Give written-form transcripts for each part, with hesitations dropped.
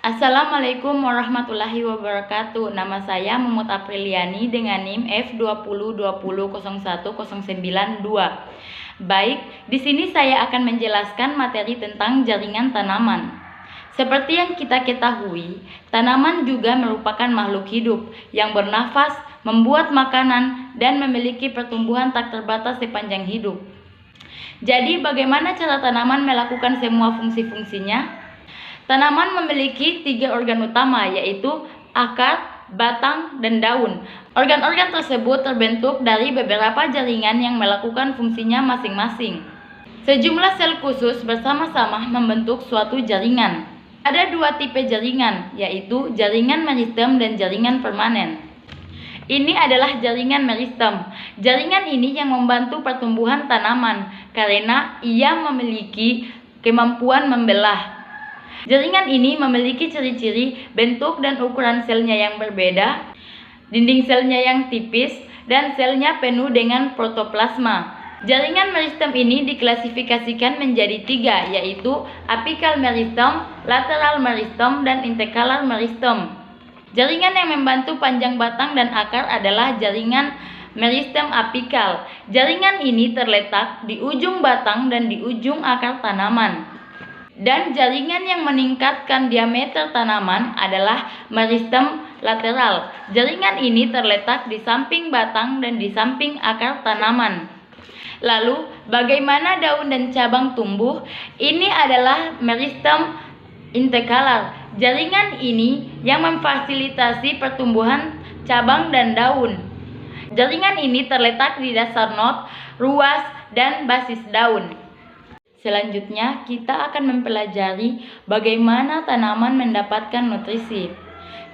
Assalamualaikum warahmatullahi wabarakatuh. Nama saya Mumut Apriliani dengan NIM F2020010992. Baik, di sini saya akan menjelaskan materi tentang jaringan tanaman. Seperti yang kita ketahui, tanaman juga merupakan makhluk hidup yang bernafas, membuat makanan, dan memiliki pertumbuhan tak terbatas sepanjang hidup. Jadi, bagaimana cara tanaman melakukan semua fungsi-fungsinya? Tanaman memiliki 3 organ utama, yaitu akar, batang, dan daun. Organ-organ tersebut terbentuk dari beberapa jaringan yang melakukan fungsinya masing-masing. Sejumlah sel khusus bersama-sama membentuk suatu jaringan. Ada 2 tipe jaringan, yaitu jaringan meristem dan jaringan permanen. Ini adalah jaringan meristem. Jaringan ini yang membantu pertumbuhan tanaman karena ia memiliki kemampuan membelah. Jaringan ini memiliki ciri-ciri bentuk dan ukuran selnya yang berbeda, dinding selnya yang tipis, dan selnya penuh dengan protoplasma. Jaringan meristem ini diklasifikasikan menjadi 3, yaitu apikal meristem, lateral meristem, dan interkalar meristem. Jaringan yang membantu panjang batang dan akar adalah jaringan meristem apikal. Jaringan ini terletak di ujung batang dan di ujung akar tanaman. Dan jaringan yang meningkatkan diameter tanaman adalah meristem lateral. Jaringan ini terletak di samping batang dan di samping akar tanaman. Lalu, bagaimana daun dan cabang tumbuh? Ini adalah meristem interkalar. Jaringan ini yang memfasilitasi pertumbuhan cabang dan daun. Jaringan ini terletak di dasar not, ruas, dan basis daun. Selanjutnya, kita akan mempelajari bagaimana tanaman mendapatkan nutrisi.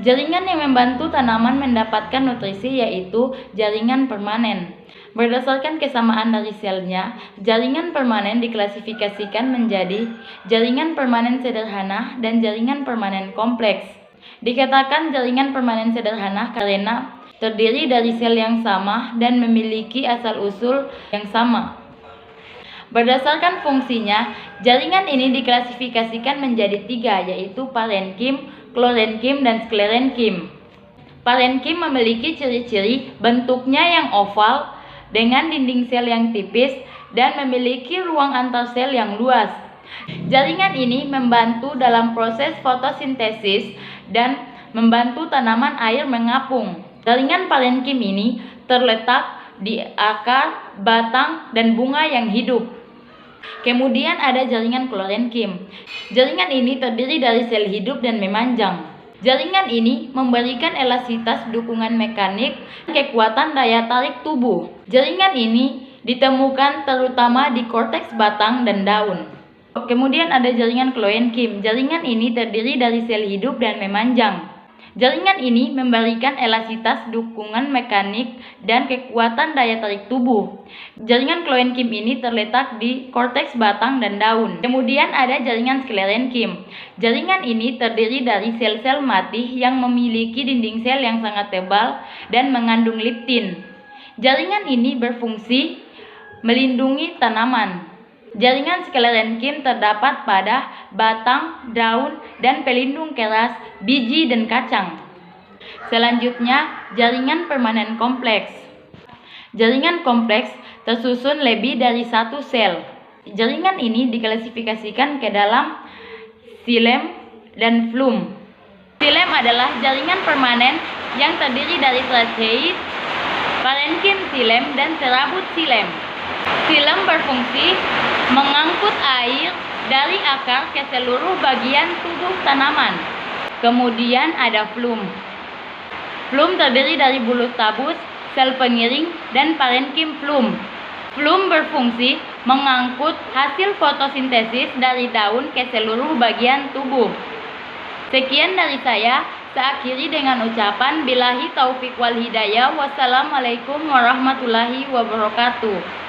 Jaringan yang membantu tanaman mendapatkan nutrisi yaitu jaringan permanen. Berdasarkan kesamaan dari selnya, jaringan permanen diklasifikasikan menjadi jaringan permanen sederhana dan jaringan permanen kompleks. Dikatakan jaringan permanen sederhana karena terdiri dari sel yang sama dan memiliki asal-usul yang sama. Berdasarkan fungsinya, jaringan ini diklasifikasikan menjadi 3, yaitu parenkim, klorenkim, dan sklerenkim. Parenkim memiliki ciri-ciri bentuknya yang oval dengan dinding sel yang tipis dan memiliki ruang antar sel yang luas. Jaringan ini membantu dalam proses fotosintesis dan membantu tanaman air mengapung. Jaringan parenkim ini terletak di akar, batang, dan bunga yang hidup. Kemudian ada jaringan klorenkim. Jaringan ini terdiri dari sel hidup dan memanjang. Jaringan ini memberikan elastisitas dukungan mekanik dan kekuatan daya tarik tubuh. Jaringan ini ditemukan terutama di korteks batang dan daun. Kemudian ada jaringan kloenkim. Jaringan ini terdiri dari sel hidup dan memanjang. Jaringan ini memberikan elastisitas dukungan mekanik dan kekuatan daya tarik tubuh. Jaringan kloenkim ini terletak di korteks batang dan daun. Kemudian ada jaringan sklerenkim. Jaringan ini terdiri dari sel-sel mati yang memiliki dinding sel yang sangat tebal dan mengandung liptin. Jaringan ini berfungsi melindungi tanaman. Jaringan sklerenkim terdapat pada batang, daun, dan pelindung keras, biji, dan kacang. Selanjutnya, jaringan permanen kompleks. Jaringan kompleks tersusun lebih dari 1 sel. Jaringan ini diklasifikasikan ke dalam xilem dan phloem. Xilem adalah jaringan permanen yang terdiri dari tracheid, parenkim xilem, dan serabut xilem. Xilem berfungsi mengangkut air dari akar ke seluruh bagian tubuh tanaman. Kemudian ada phloem. Phloem terdiri dari bulus tabus, sel pengiring, dan parenkim phloem. Phloem berfungsi mengangkut hasil fotosintesis dari daun ke seluruh bagian tubuh. Sekian dari saya akhiri dengan ucapan billahi taufik wal hidayah. Wassalamualaikum warahmatullahi wabarakatuh.